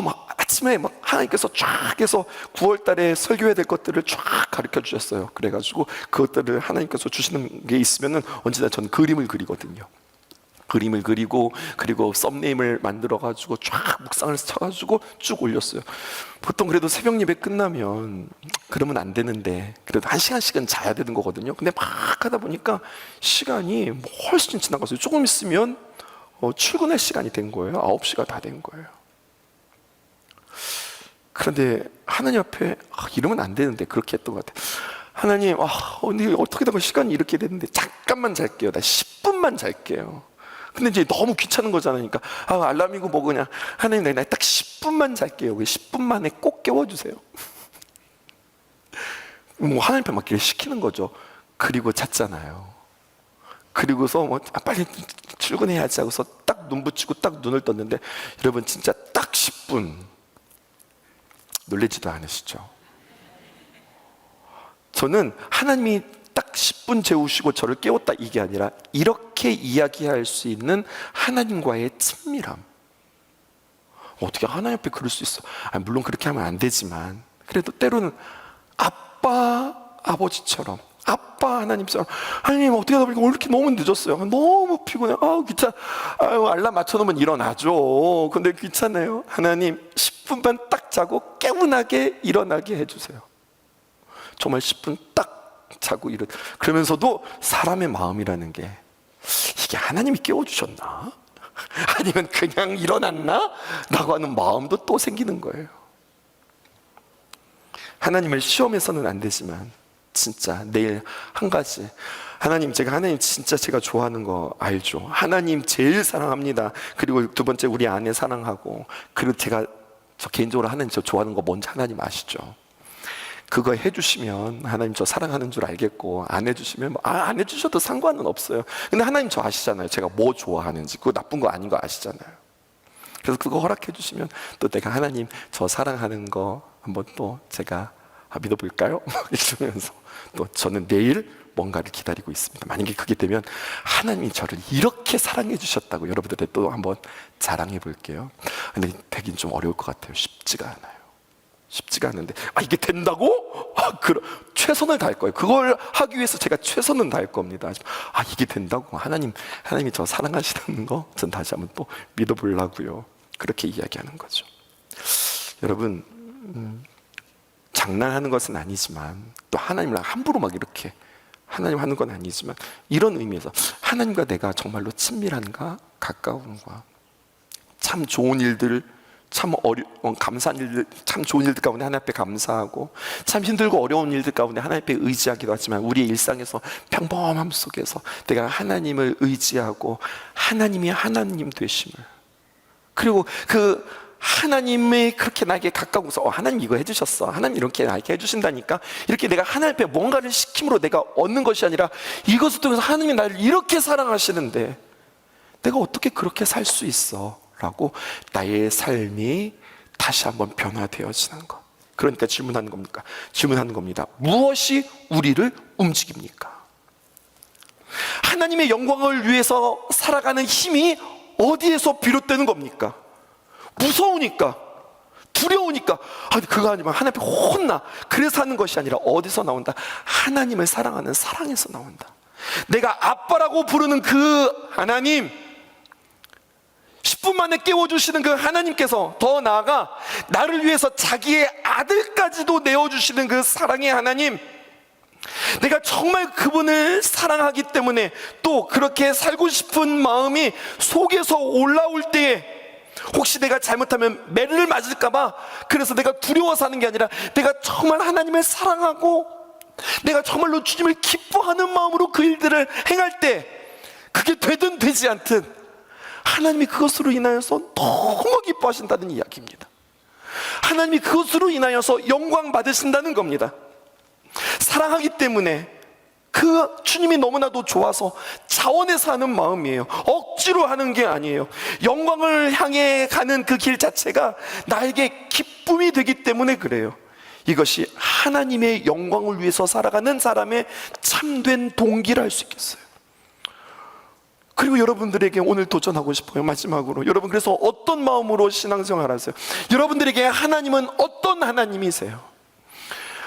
막 아침에 막 하나님께서 쫙 해서 9월 달에 설교해야 될 것들을 쫙 가르쳐 주셨어요. 그래가지고 그것들을 하나님께서 주시는 게 있으면은 언제나 저는 그림을 그리거든요. 그림을 그리고 그리고 썸네임을 만들어가지고 쫙 묵상을 쳐가지고 쭉 올렸어요. 보통 그래도 새벽 예배 끝나면 그러면 안 되는데 그래도 1시간씩은 자야 되는 거거든요. 근데 막 하다 보니까 시간이 훨씬 지나갔어요. 조금 있으면 출근할 시간이 된 거예요. 9시가 다 된 거예요. 그런데 하나님 앞에 이러면 안 되는데 그렇게 했던 것 같아요. 하나님, 근데 어떻게 된 거야? 시간이 이렇게 됐는데 잠깐만 잘게요. 나 10분만 잘게요. 근데 이제 너무 귀찮은 거잖아요. 그러니까 알람이고 뭐 그냥 하나님 나 딱 10분만 잘게요. 10분 만에 꼭 깨워주세요. 뭐 하나님 앞에 맡기를 시키는 거죠. 그리고 잤잖아요. 그리고서 빨리 출근해야지 하고서 딱 눈 붙이고 딱 눈을 떴는데 여러분 진짜 딱 10분 놀라지도 않으시죠? 저는 하나님이 딱 10분 재우시고 저를 깨웠다 이게 아니라 이렇게 이야기할 수 있는 하나님과의 친밀함. 어떻게 하나님 앞에 그럴 수 있어? 물론 그렇게 하면 안 되지만 그래도 때로는 아빠 아버지처럼 아빠 하나님처럼 하나님 어떻게 하다 보니까 오늘 이렇게 너무 늦었어요. 너무 피곤해. 귀찮아. 알람 맞춰놓으면 일어나죠. 근데 귀찮아요. 하나님 10분만 딱 자고 개운하게 일어나게 해주세요. 정말 10분 딱 자고 그러면서도 사람의 마음이라는 게 이게 하나님이 깨워주셨나? 아니면 그냥 일어났나? 라고 하는 마음도 또 생기는 거예요. 하나님을 시험해서는 안 되지만 진짜 내일 한 가지 하나님 진짜 제가 좋아하는 거 알죠? 하나님 제일 사랑합니다. 그리고 두 번째 우리 아내 사랑하고 그리고 저 개인적으로 하나님 저 좋아하는 거 뭔지 하나님 아시죠? 그거 해주시면 하나님 저 사랑하는 줄 알겠고 안 해주시면 안 해주셔도 상관은 없어요. 근데 하나님 저 아시잖아요. 제가 뭐 좋아하는지 그거 나쁜 거 아닌 거 아시잖아요. 그래서 그거 허락해 주시면 또 내가 하나님 저 사랑하는 거 한번 또 제가 믿어볼까요? 이러면서 또 저는 내일 뭔가를 기다리고 있습니다. 만약에 그게 되면 하나님이 저를 이렇게 사랑해 주셨다고 여러분들한테 또 한번 자랑해 볼게요. 근데 되긴 좀 어려울 것 같아요. 쉽지가 않아요. 쉽지가 않은데 이게 된다고? 최선을 다할 거예요. 그걸 하기 위해서 제가 최선을 다할 겁니다. 이게 된다고? 하나님이 저 사랑하시는 거 전 다시 한번 또 믿어보려고요. 그렇게 이야기하는 거죠. 여러분 장난하는 것은 아니지만 또 하나님을 함부로 막 이렇게 하나님 하는 건 아니지만 이런 의미에서 하나님과 내가 정말로 친밀한가 가까운가 참 좋은 일들 참 감사한 일들, 참 좋은 일들 가운데 하나님 앞에 감사하고, 참 힘들고 어려운 일들 가운데 하나님 앞에 의지하기도 하지만, 우리의 일상에서 평범함 속에서 내가 하나님을 의지하고 하나님이 하나님 되심을, 그리고 그 하나님이 그렇게 나에게 가까워서 하나님 이거 해주셨어, 하나님 이렇게 나에게 해주신다니까, 이렇게 내가 하나님 앞에 뭔가를 시킴으로 내가 얻는 것이 아니라, 이것을 통해서 하나님이 나를 이렇게 사랑하시는데 내가 어떻게 그렇게 살 수 있어? 라고 나의 삶이 다시 한번 변화되어지는 것. 그러니까 질문하는 겁니다. 무엇이 우리를 움직입니까? 하나님의 영광을 위해서 살아가는 힘이 어디에서 비롯되는 겁니까? 무서우니까, 두려우니까, 그거 아니면 하나님 앞에 혼나, 그래서 하는 것이 아니라 어디서 나온다? 하나님을 사랑하는 사랑에서 나온다. 내가 아빠라고 부르는 그 하나님, 10분 만에 깨워주시는 그 하나님께서, 더 나아가 나를 위해서 자기의 아들까지도 내어주시는 그 사랑의 하나님, 내가 정말 그분을 사랑하기 때문에 또 그렇게 살고 싶은 마음이 속에서 올라올 때에, 혹시 내가 잘못하면 매를 맞을까봐 그래서 내가 두려워서 하는 게 아니라, 내가 정말 하나님을 사랑하고 내가 정말로 주님을 기뻐하는 마음으로 그 일들을 행할 때, 그게 되든 되지 않든 하나님이 그것으로 인하여서 너무 기뻐하신다는 이야기입니다. 하나님이 그것으로 인하여서 영광 받으신다는 겁니다. 사랑하기 때문에, 그 주님이 너무나도 좋아서 자원해서 하는 마음이에요. 억지로 하는 게 아니에요. 영광을 향해 가는 그 길 자체가 나에게 기쁨이 되기 때문에 그래요. 이것이 하나님의 영광을 위해서 살아가는 사람의 참된 동기를 알 수 있겠어요. 그리고 여러분들에게 오늘 도전하고 싶어요. 마지막으로, 여러분 그래서 어떤 마음으로 신앙생활 하세요? 여러분들에게 하나님은 어떤 하나님이세요?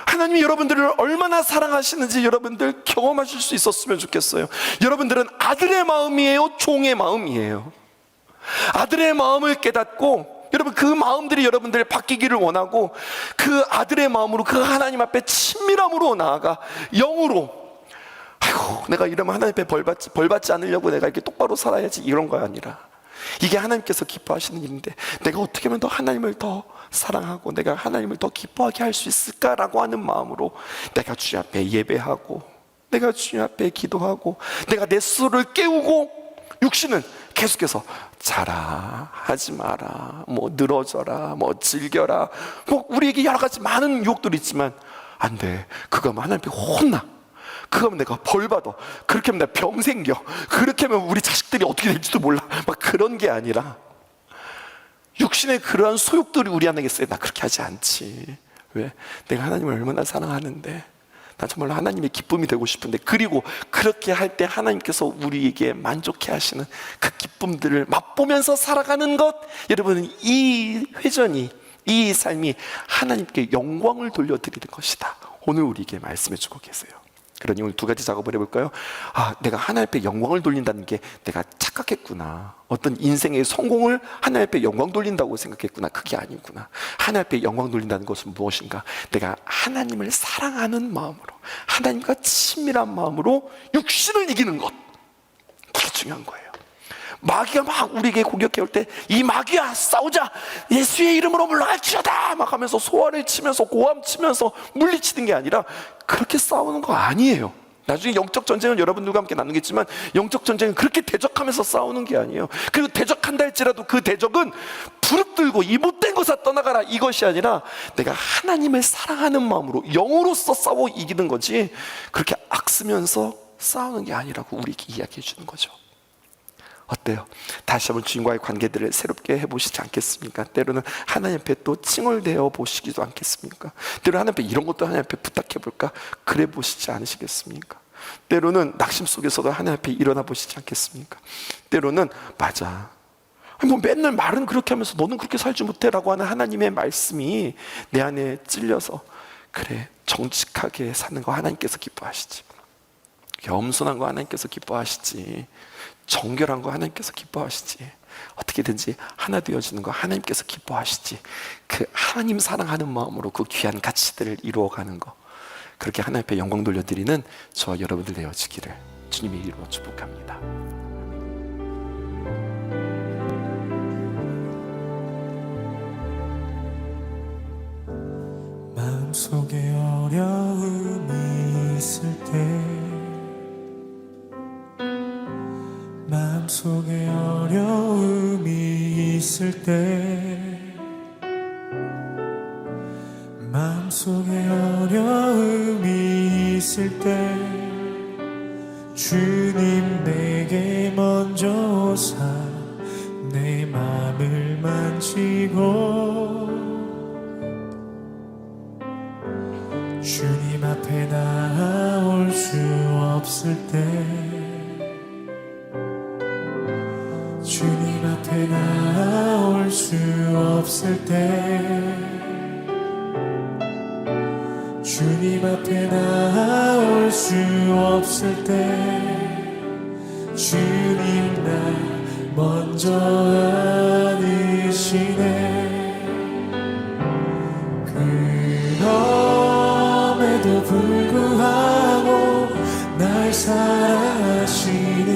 하나님이 여러분들을 얼마나 사랑하시는지 여러분들 경험하실 수 있었으면 좋겠어요. 여러분들은 아들의 마음이에요, 종의 마음이에요? 아들의 마음을 깨닫고, 여러분 그 마음들이 여러분들 바뀌기를 원하고, 그 아들의 마음으로 그 하나님 앞에 친밀함으로 나아가 영으로, 아이고 내가 이러면 하나님 앞에 벌받지 않으려고 내가 이렇게 똑바로 살아야지, 이런 거 아니라, 이게 하나님께서 기뻐하시는 일인데 내가 어떻게 하면 더 하나님을 더 사랑하고 내가 하나님을 더 기뻐하게 할 수 있을까라고 하는 마음으로 내가 주님 앞에 예배하고, 내가 주님 앞에 기도하고, 내가 내 스스로를 깨우고, 육신은 계속해서 자라, 하지 마라, 뭐 늘어져라, 뭐 즐겨라, 뭐 우리에게 여러 가지 많은 유혹들이 있지만, 안 돼, 그거 하면 하나님 앞에 혼나, 그거 하면 내가 벌 받아, 그렇게 하면 내가 병 생겨, 그렇게 하면 우리 자식들이 어떻게 될지도 몰라, 막 그런 게 아니라, 육신의 그러한 소욕들이 우리 안에 있어요. 나 그렇게 하지 않지. 왜? 내가 하나님을 얼마나 사랑하는데, 나 정말로 하나님의 기쁨이 되고 싶은데, 그리고 그렇게 할 때 하나님께서 우리에게 만족해 하시는 그 기쁨들을 맛보면서 살아가는 것, 여러분은 이 회전이, 이 삶이 하나님께 영광을 돌려드리는 것이다, 오늘 우리에게 말씀해 주고 계세요. 그러니 오늘 두 가지 작업을 해볼까요? 내가 하나님 앞에 영광을 돌린다는 게 내가 착각했구나. 어떤 인생의 성공을 하나님 앞에 영광 돌린다고 생각했구나. 그게 아니구나. 하나님 앞에 영광 돌린다는 것은 무엇인가? 내가 하나님을 사랑하는 마음으로, 하나님과 친밀한 마음으로 육신을 이기는 것. 그게 중요한 거예요. 마귀가 막 우리에게 공격해 올 때, 이 마귀야 싸우자, 예수의 이름으로 물러갈지어다 막 하면서 소화를 치면서 고함 치면서 물리치는 게 아니라, 그렇게 싸우는 거 아니에요. 나중에 영적 전쟁은 여러분들과 함께 나누겠지만, 영적 전쟁은 그렇게 대적하면서 싸우는 게 아니에요. 그리고 대적한다 할지라도 그 대적은 부릅들고 이 못된 것아 떠나가라, 이것이 아니라 내가 하나님을 사랑하는 마음으로 영으로서 싸워 이기는 거지, 그렇게 악쓰면서 싸우는 게 아니라고 우리에게 이야기해 주는 거죠. 어때요? 다시 한번 주님과의 관계들을 새롭게 해보시지 않겠습니까? 때로는 하나님 앞에 또 칭얼대어 보시기도 않겠습니까? 때로는 하나님 앞에 이런 것도 하나님 앞에 부탁해볼까? 그래 보시지 않으시겠습니까? 때로는 낙심 속에서도 하나님 앞에 일어나 보시지 않겠습니까? 때로는 맞아, 뭐 맨날 말은 그렇게 하면서 너는 그렇게 살지 못해 라고 하는 하나님의 말씀이 내 안에 찔려서, 그래, 정직하게 사는 거 하나님께서 기뻐하시지, 겸손한 거 하나님께서 기뻐하시지, 정결한 거 하나님께서 기뻐하시지, 어떻게든지 하나 되어지는 거 하나님께서 기뻐하시지, 그 하나님 사랑하는 마음으로 그 귀한 가치들을 이루어가는 거, 그렇게 하나님 앞에 영광 돌려드리는 저와 여러분들 되어지기를 주님의 이름으로 축복합니다. 마음속에 어려움이 있을 때 마음속에 어려움이 있을 때 마음속에 어려움이 있을 때 주님 내게 먼저 오사 내 맘을 만지고 주님 앞에 나올 수 없을 때 주님 앞에 나올 수 없을 때 주님 앞에 나올 수 없을 때 주님 나 먼저 안으시네. 그럼에도 불구하고 날 사랑하시는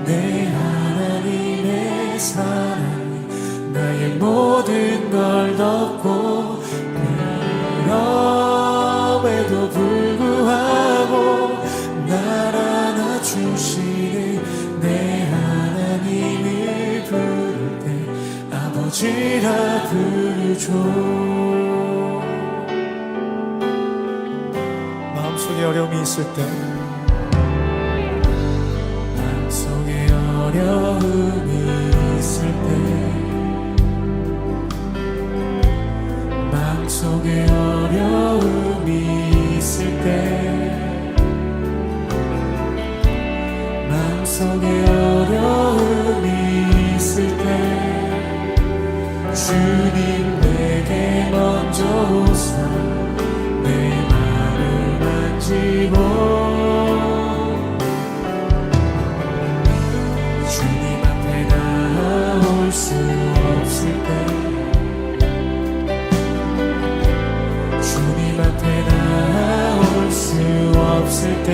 내 하나님의 사랑이 나의 모든 걸 덮고 그럼에도 불구하고 날 안아주시는 내 하나님을 부를 때 아버지라 부르죠. 마음속에 어려움이 있을 때 마음속에 어려움이 있을 때 마음속에 어려움이 있을 때 마음속에 어려움이 있을 때 주님 내게 먼저 오사 내 맘을 만지고 주님 앞에 나올 수 없을 때 주님 앞에 나올 수 없을 때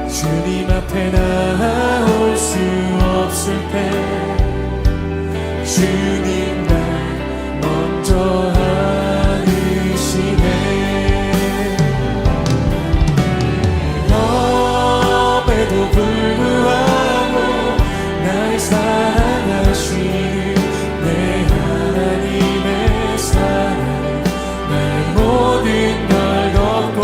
주님 앞에 나올 수 없을 때 주님 날 먼저 안으시네. 그럼에도 불구하고 날 사랑하시는 내 하나님의 사랑 나의 모든 걸 덮고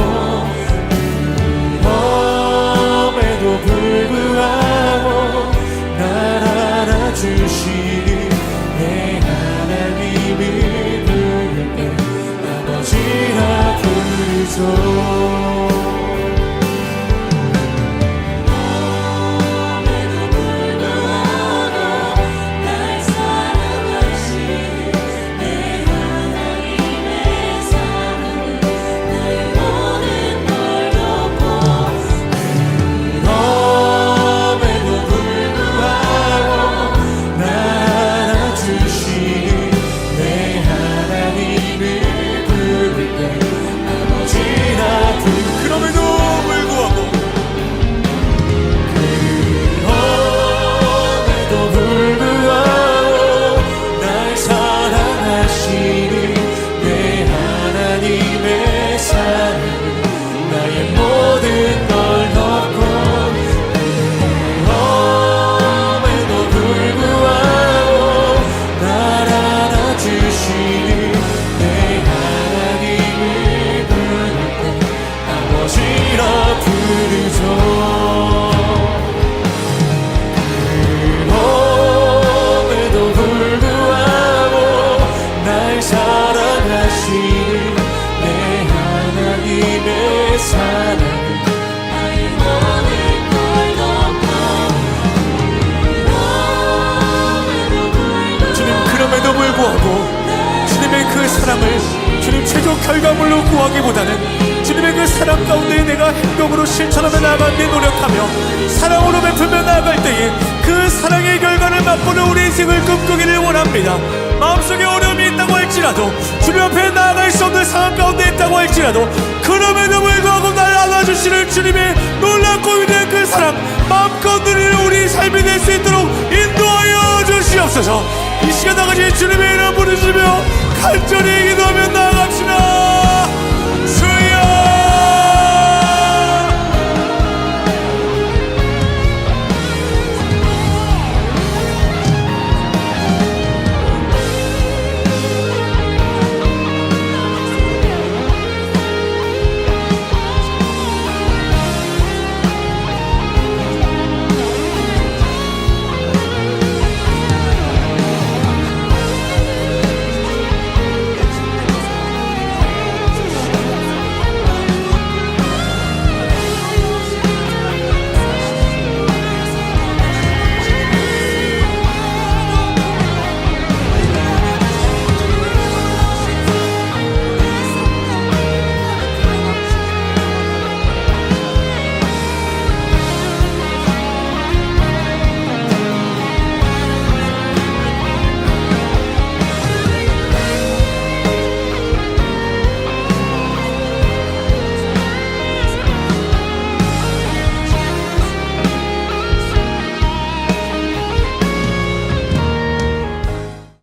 그럼에도 불구하고 날 안아주시는 내 하나님을 부를 때 아버지라 부르죠. 주님의 그 사랑을 주님 최종 결과물로 구하기보다는 주님의 그 사랑 가운데 내가 행동으로 실천하며 나아가는데 노력하며 사랑으로 베풀며 나아갈 때에 그 사랑의 결과를 맛보는 우리 인생을 꿈꾸기를 원합니다. 마음속에 어려움이 있다고 할지라도 주님 앞에 나아갈 수 없는 상황 가운데 있다고 할지라도 그럼에도 불구하고 날 안아주시는 주님의 놀랍고 위대한 그 사랑 마음껏 누리는 우리 삶이 될 수 있도록 인도하여 주시옵소서. 이 시간 나가시 주님의 이름 부르시며 간절히 기도하며 나아갑시다.